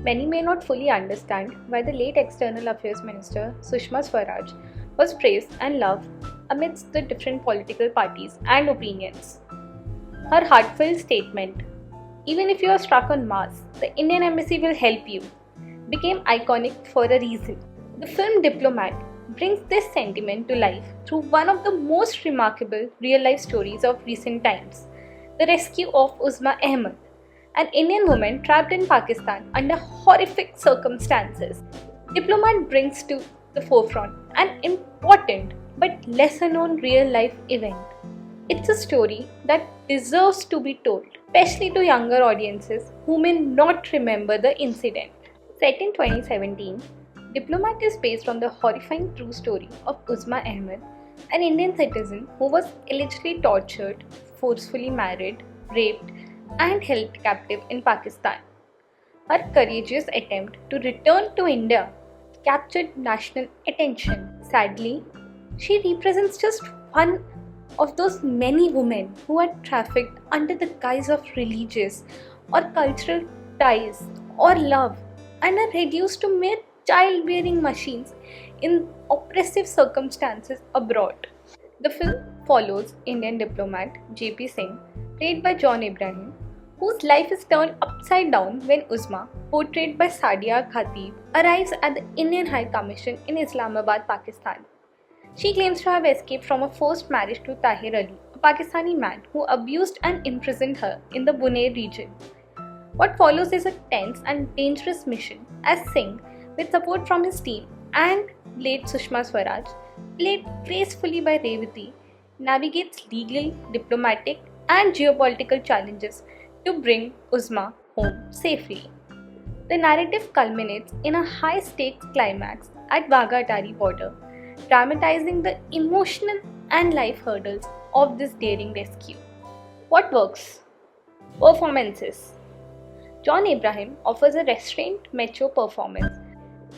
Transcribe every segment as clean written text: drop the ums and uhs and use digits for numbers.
Many may not fully understand why the late External Affairs Minister Sushma Swaraj was praised and loved amidst the different political parties and opinions. Her heartfelt statement, "Even if you are struck on Mars, the Indian Embassy will help you," became iconic for a reason. The film Diplomat brings this sentiment to life through one of the most remarkable real-life stories of recent times, the rescue of Uzma Ahmed, an Indian woman trapped in Pakistan under horrific circumstances. Diplomat brings to the forefront an important but lesser known real life event. It's a story that deserves to be told, especially to younger audiences who may not remember the incident. Set in 2017, Diplomat is based on the horrifying true story of Uzma Ahmed, an Indian citizen who was allegedly tortured, forcefully married, raped, and held captive in Pakistan. Her courageous attempt to return to India captured national attention. Sadly, she represents just one of those many women who are trafficked under the guise of religious or cultural ties or love and are reduced to mere childbearing machines in oppressive circumstances abroad. The film follows Indian diplomat JP Singh, played by John Abraham, whose life is turned upside down when Uzma, portrayed by Sadia Khatib, arrives at the Indian High Commission in Islamabad, Pakistan. She claims to have escaped from a forced marriage to Tahir Ali, a Pakistani man who abused and imprisoned her in the Bunair region. What follows is a tense and dangerous mission as Singh, with support from his team and late Sushma Swaraj, played gracefully by Revati, navigates legal, diplomatic, and geopolitical challenges to bring Uzma home safely. The narrative culminates in a high-stakes climax at Wagha-Atari border, dramatizing the emotional and life hurdles of this daring rescue. What works? Performances. John Abraham offers a restrained, mature performance,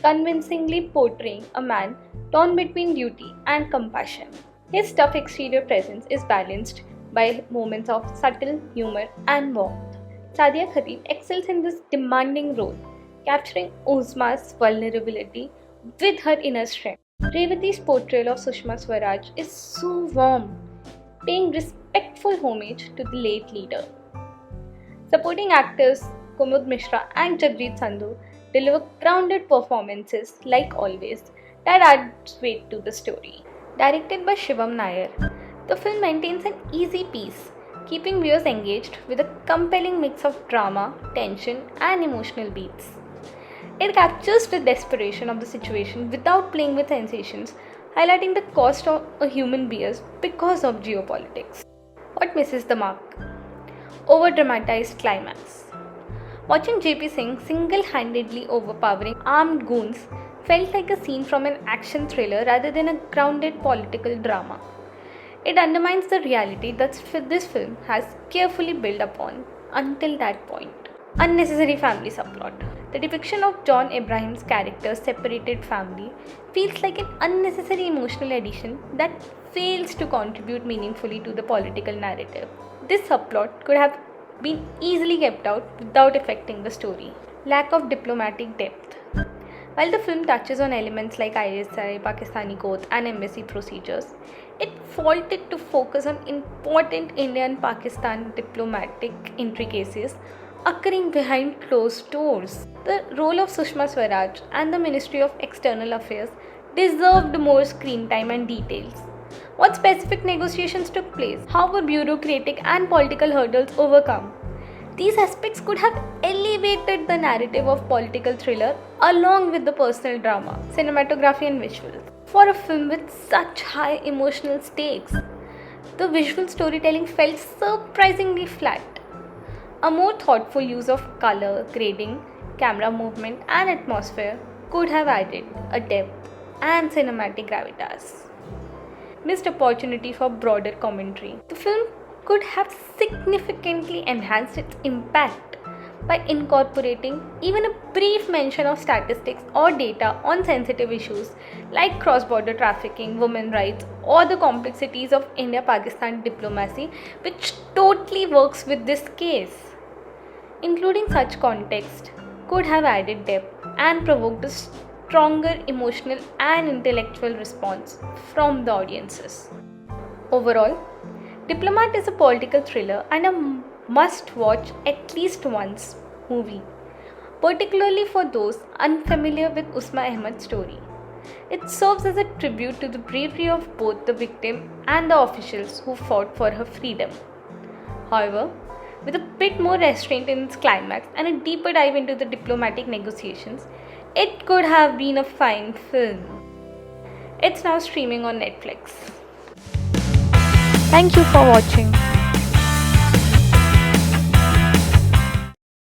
convincingly portraying a man torn between duty and compassion. His tough exterior presence is balanced by moments of subtle humor and warmth. Sadia Khatib excels in this demanding role, capturing Uzma's vulnerability with her inner strength. Revati's portrayal of Sushma Swaraj is so warm, paying respectful homage to the late leader. Supporting actors Kumud Mishra and Jagjeet Sandhu deliver grounded performances like always that adds weight to the story. Directed by Shivam Nair, the film maintains an easy pace, keeping viewers engaged with a compelling mix of drama, tension, and emotional beats. It captures the desperation of the situation without playing with sensations, highlighting the cost of a human bias because of geopolitics. What misses the mark? Over-dramatized climax. Watching JP Singh single-handedly overpowering armed goons felt like a scene from an action thriller rather than a grounded political drama. It undermines the reality that this film has carefully built upon until that point. Unnecessary family subplot. The depiction of John Abraham's character's separated family feels like an unnecessary emotional addition that fails to contribute meaningfully to the political narrative. This subplot could have been easily kept out without affecting the story. Lack of diplomatic depth. While the film touches on elements like ISI, Pakistani codes, and embassy procedures, it faulted to focus on important India and Pakistan diplomatic intricacies occurring behind closed doors. The role of Sushma Swaraj and the Ministry of External Affairs deserved more screen time and details. What specific negotiations took place? How were bureaucratic and political hurdles overcome? These aspects could have elevated the narrative of political thriller along with the personal drama, cinematography and visuals. For a film with such high emotional stakes, the visual storytelling felt surprisingly flat. A more thoughtful use of color, grading, camera movement and atmosphere could have added a depth and cinematic gravitas. Missed opportunity for broader commentary. The film could have significantly enhanced its impact by incorporating even a brief mention of statistics or data on sensitive issues like cross-border trafficking, women's rights, or the complexities of India-Pakistan diplomacy, which totally works with this case. Including such context could have added depth and provoked a stronger emotional and intellectual response from the audiences. Overall, Diplomat is a political thriller and a must watch at least once movie, particularly for those unfamiliar with Usma Ahmed's story. It serves as a tribute to the bravery of both the victim and the officials who fought for her freedom. However, with a bit more restraint in its climax and a deeper dive into the diplomatic negotiations, it could have been a fine film. It's now streaming on Netflix. Thank you for watching.